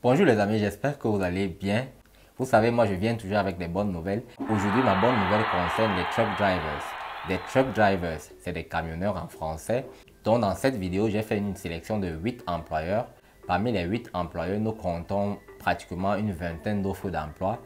Bonjour les amis, j'espère que vous allez bien. Vous savez, moi je viens toujours avec des bonnes nouvelles. Aujourd'hui, ma bonne nouvelle concerne les truck drivers. Des truck drivers, c'est des camionneurs en français. Donc dans cette vidéo, j'ai fait une sélection de 8 employeurs. Parmi les 8 employeurs, nous comptons pratiquement une vingtaine d'offres d'emploi.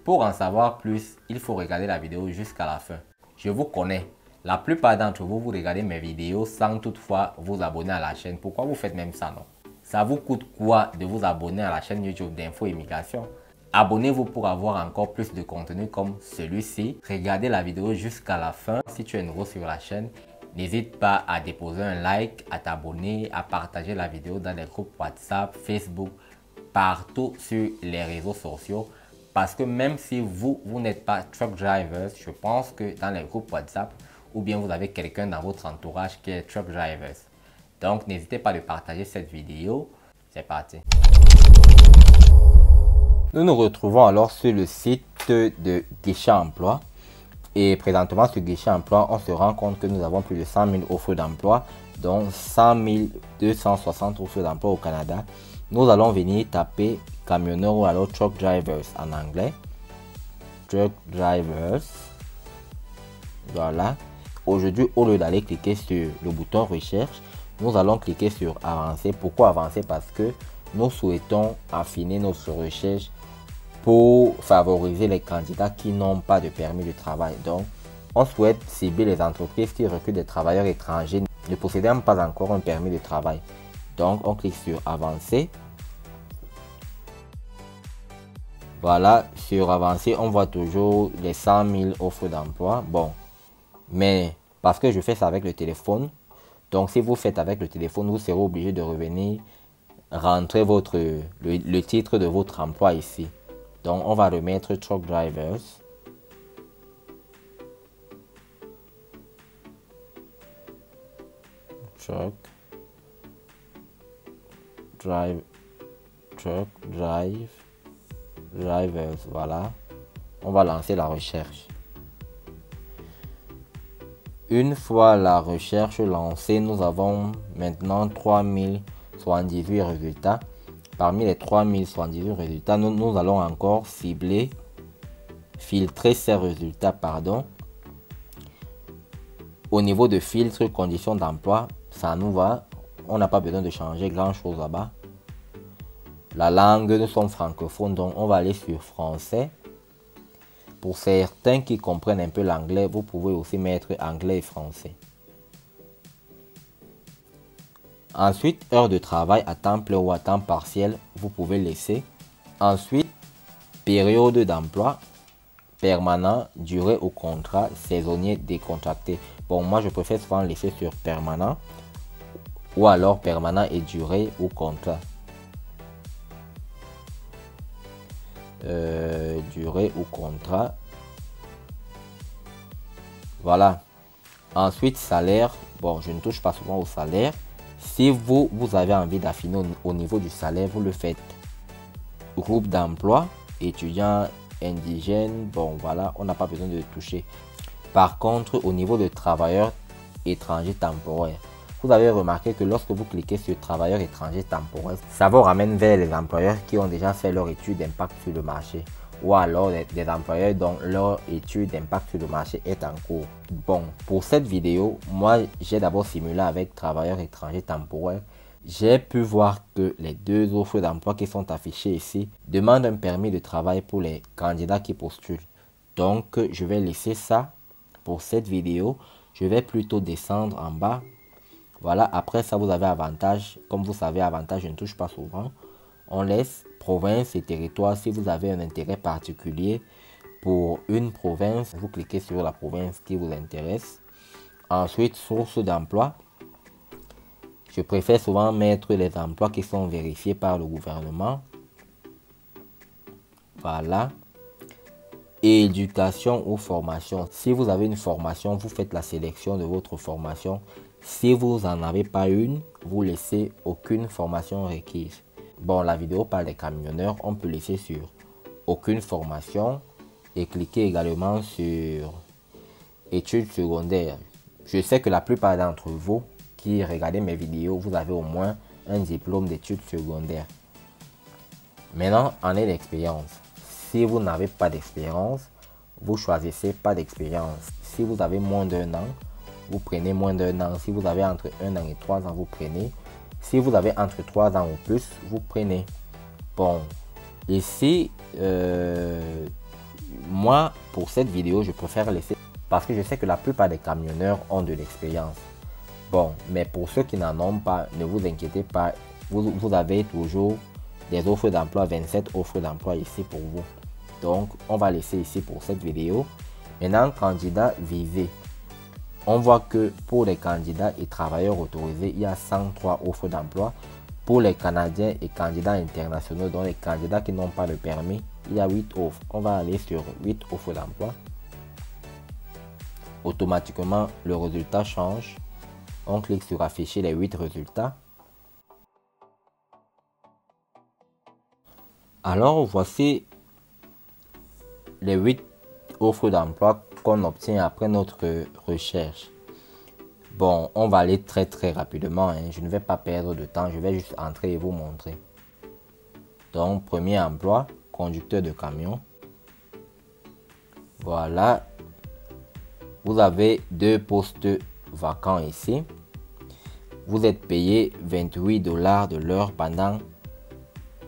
Pour en savoir plus, il faut regarder la vidéo jusqu'à la fin. Je vous connais. La plupart d'entre vous, vous regardez mes vidéos sans toutefois vous abonner à la chaîne. Pourquoi vous faites même ça, non? Ça vous coûte quoi de vous abonner à la chaîne YouTube d'Info Immigration? Abonnez-vous pour avoir encore plus de contenu comme celui-ci. Regardez la vidéo jusqu'à la fin. Si tu es nouveau sur la chaîne, n'hésite pas à déposer un like, à t'abonner, à partager la vidéo dans les groupes WhatsApp, Facebook, partout sur les réseaux sociaux. Parce que même si vous n'êtes pas truck driver, je pense que dans les groupes WhatsApp, ou bien vous avez quelqu'un dans votre entourage qui est truck driver. Donc, n'hésitez pas à partager cette vidéo. C'est parti. Nous nous retrouvons alors sur le site de Guichet Emploi. Et présentement, sur Guichet Emploi, on se rend compte que nous avons plus de 100 000 offres d'emploi, dont 100 260 offres d'emploi au Canada. Nous allons venir taper camionneur ou alors truck drivers en anglais. Truck drivers. Voilà. Aujourd'hui, au lieu d'aller cliquer sur le bouton recherche, nous allons cliquer sur avancer. Pourquoi avancer? Parce que nous souhaitons affiner notre recherche pour favoriser les candidats qui n'ont pas de permis de travail. Donc, on souhaite cibler les entreprises qui recrutent des travailleurs étrangers ne possédant pas encore un permis de travail. Donc, on clique sur avancer. Voilà, sur avancer, on voit toujours les 100 000 offres d'emploi. Bon, mais parce que je fais ça avec le téléphone, donc si vous faites avec le téléphone, vous serez obligé de revenir rentrer le titre de votre emploi ici. Donc on va remettre truck drivers. Truck drivers, voilà. On va lancer la recherche. Une fois la recherche lancée, nous avons maintenant 3078 résultats. Parmi les 3078 résultats, nous allons encore filtrer ces résultats, Au niveau de filtre, conditions d'emploi, ça nous va. On n'a pas besoin de changer grand chose là-bas. La langue, nous sommes francophones, donc on va aller sur français. Pour certains qui comprennent un peu l'anglais, vous pouvez aussi mettre anglais et français. Ensuite, heure de travail à temps plein ou à temps partiel, vous pouvez laisser. Ensuite, période d'emploi, permanent, durée au contrat, saisonnier, décontracté. Bon, moi je préfère souvent laisser sur permanent ou alors permanent et durée au contrat. Durée ou contrat. Voilà. Ensuite, salaire. Bon, je ne touche pas souvent au salaire. Si vous avez envie d'affiner au niveau du salaire, vous le faites. Groupe d'emploi, étudiants, indigènes. Bon, voilà, on n'a pas besoin de toucher. Par contre, au niveau de travailleurs étrangers temporaires, vous avez remarqué que lorsque vous cliquez sur travailleurs étrangers temporaires, ça vous ramène vers les employeurs qui ont déjà fait leur étude d'impact sur le marché. Ou alors des employeurs dont leur étude d'impact sur le marché est en cours. Bon, pour cette vidéo, moi j'ai d'abord simulé avec travailleurs étrangers temporaires. J'ai pu voir que les deux offres d'emploi qui sont affichées ici demandent un permis de travail pour les candidats qui postulent. Donc je vais laisser ça pour cette vidéo. Je vais plutôt descendre en bas. Voilà, après ça vous avez avantage. Comme vous savez, avantage je ne touche pas souvent. On laisse province et territoire. Si vous avez un intérêt particulier pour une province, vous cliquez sur la province qui vous intéresse. Ensuite, source d'emploi. Je préfère souvent mettre les emplois qui sont vérifiés par le gouvernement. Voilà. Éducation ou formation. Si vous avez une formation, vous faites la sélection de votre formation. Si vous n'en avez pas une, vous laissez aucune formation requise. Bon, la vidéo parle des camionneurs. On peut laisser sur aucune formation et cliquer également sur études secondaires. Je sais que la plupart d'entre vous qui regardez mes vidéos, vous avez au moins un diplôme d'études secondaires. Maintenant, année d'expérience. Si vous n'avez pas d'expérience, vous choisissez pas d'expérience. Si vous avez moins d'1 an, vous prenez moins d'1 an. Si vous avez entre 1 an et 3 ans, vous prenez. Si vous avez entre 3 ans ou plus, vous prenez. Bon, ici, moi, pour cette vidéo, je préfère laisser parce que je sais que la plupart des camionneurs ont de l'expérience. Bon, mais pour ceux qui n'en ont pas, ne vous inquiétez pas, vous avez toujours des offres d'emploi, 27 offres d'emploi ici pour vous. Donc, on va laisser ici pour cette vidéo. Maintenant, candidats visés. On voit que pour les candidats et travailleurs autorisés, il y a 103 offres d'emploi. Pour les Canadiens et candidats internationaux, dont les candidats qui n'ont pas le permis, il y a 8 offres. On va aller sur 8 offres d'emploi. Automatiquement, le résultat change. On clique sur afficher les 8 résultats. Alors, voici les 8 offres d'emploi qu'on obtient après notre recherche. Bon, on va aller très rapidement, hein. Je ne vais pas perdre de temps, je vais juste entrer et vous montrer. Donc, premier emploi, conducteur de camion. Voilà. Vous avez 2 postes vacants ici. Vous êtes payé 28 $ de l'heure pendant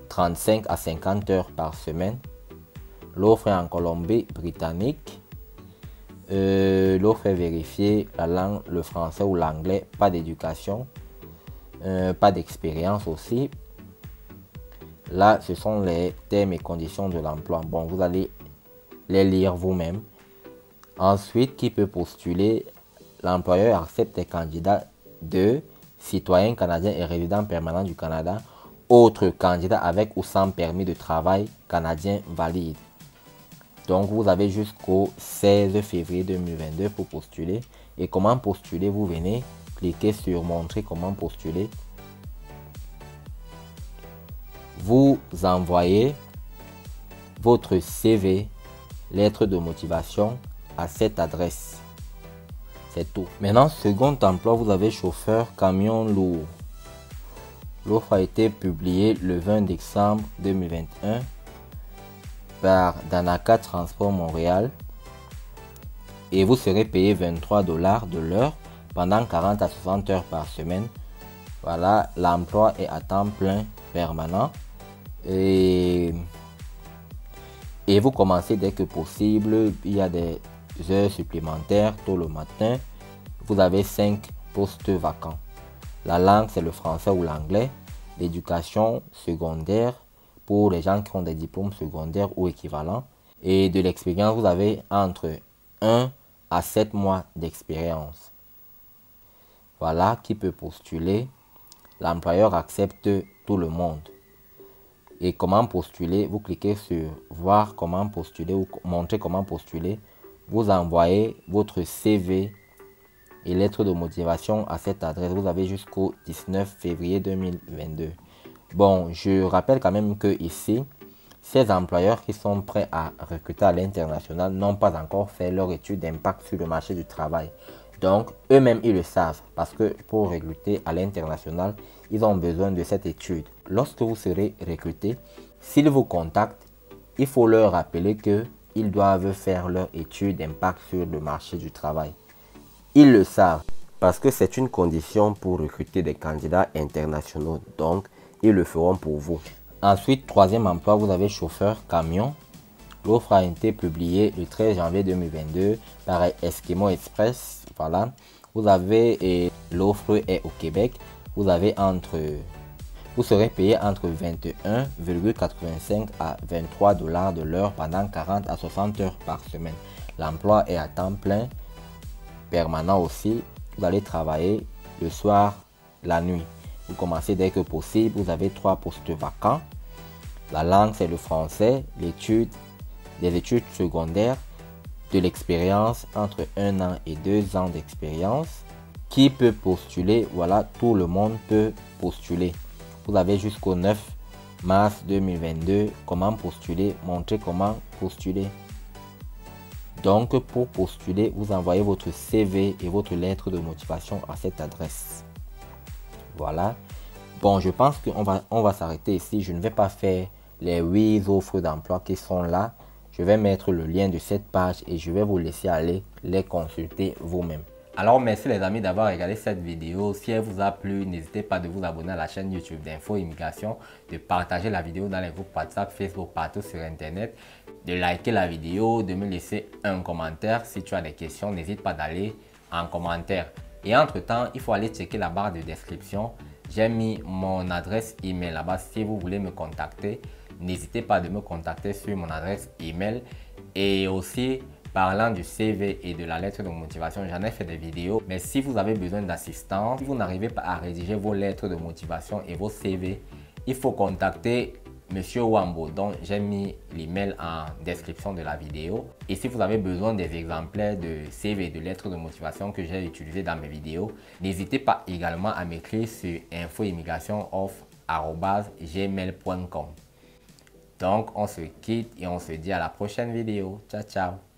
35 à 50 heures par semaine. L'offre est en Colombie-Britannique. L'offre est vérifiée, la langue, le français ou l'anglais, pas d'éducation, pas d'expérience aussi. Là, ce sont les termes et conditions de l'emploi. Bon, vous allez les lire vous-même. Ensuite, qui peut postuler? L'employeur accepte les candidats de citoyens canadiens et résidents permanents du Canada, autres candidats avec ou sans permis de travail canadien valide. Donc, vous avez jusqu'au 16 février 2022 pour postuler. Et comment postuler? Vous venez cliquer sur montrer comment postuler. Vous envoyez votre CV, lettre de motivation à cette adresse. C'est tout. Maintenant, second emploi, vous avez chauffeur camion lourd. L'offre a été publiée le 20 décembre 2021 par Danaka Transport Montréal et vous serez payé 23 $ de l'heure pendant 40 à 60 heures par semaine. Voilà, l'emploi est à temps plein permanent et vous commencez dès que possible. Il y a des heures supplémentaires tôt le matin. Vous avez 5 postes vacants. La langue, c'est le français ou l'anglais. L'éducation secondaire pour les gens qui ont des diplômes secondaires ou équivalents. Et de l'expérience, vous avez entre 1 à 7 mois d'expérience. Voilà qui peut postuler. L'employeur accepte tout le monde. Et comment postuler? Vous cliquez sur voir comment postuler ou montrer comment postuler. Vous envoyez votre CV et lettre de motivation à cette adresse. Vous avez jusqu'au 19 février 2022. Bon, je rappelle quand même que ici, ces employeurs qui sont prêts à recruter à l'international n'ont pas encore fait leur étude d'impact sur le marché du travail. Donc, eux-mêmes, ils le savent parce que pour recruter à l'international, ils ont besoin de cette étude. Lorsque vous serez recruté, s'ils vous contactent, il faut leur rappeler qu'ils doivent faire leur étude d'impact sur le marché du travail. Ils le savent parce que c'est une condition pour recruter des candidats internationaux. Donc, ils le feront pour vous. Ensuite, troisième emploi, vous avez chauffeur camion. L'offre a été publiée le 13 janvier 2022 par Eskimo Express. Voilà. Vous avez, l'offre est au Québec. Vous serez payé entre 21,85 à 23 $ de l'heure pendant 40 à 60 heures par semaine. L'emploi est à temps plein, permanent aussi. Vous allez travailler le soir, la nuit. Vous commencez dès que possible. Vous avez 3 postes vacants. La langue, c'est le français. Les études secondaires, de l'expérience entre 1 an et 2 ans d'expérience. Qui peut postuler? Voilà, tout le monde peut postuler. Vous avez jusqu'au 9 mars 2022. Comment postuler? Montrer comment postuler. Donc, pour postuler, vous envoyez votre CV et votre lettre de motivation à cette adresse. Voilà. Bon, je pense qu'on va s'arrêter ici. Je ne vais pas faire les 8 offres d'emploi qui sont là. Je vais mettre le lien de cette page et je vais vous laisser aller les consulter vous-même. Alors merci les amis d'avoir regardé cette vidéo. Si elle vous a plu, n'hésitez pas de vous abonner à la chaîne YouTube d'Info Immigration, de partager la vidéo dans les groupes WhatsApp, Facebook, partout sur Internet, de liker la vidéo, de me laisser un commentaire. Si tu as des questions, n'hésite pas d'aller en commentaire. Et entre-temps, il faut aller checker la barre de description. J'ai mis mon adresse email là-bas. Si vous voulez me contacter, n'hésitez pas de me contacter sur mon adresse email. Et aussi, parlant du CV et de la lettre de motivation, j'en ai fait des vidéos. Mais si vous avez besoin d'assistance, si vous n'arrivez pas à rédiger vos lettres de motivation et vos CV, il faut contacter Monsieur Wambo. Donc, j'ai mis l'email en description de la vidéo. Et si vous avez besoin des exemplaires de CV et de lettres de motivation que j'ai utilisés dans mes vidéos, n'hésitez pas également à m'écrire sur infoimmigrationoff@gmail.com. Donc, on se quitte et on se dit à la prochaine vidéo. Ciao, ciao.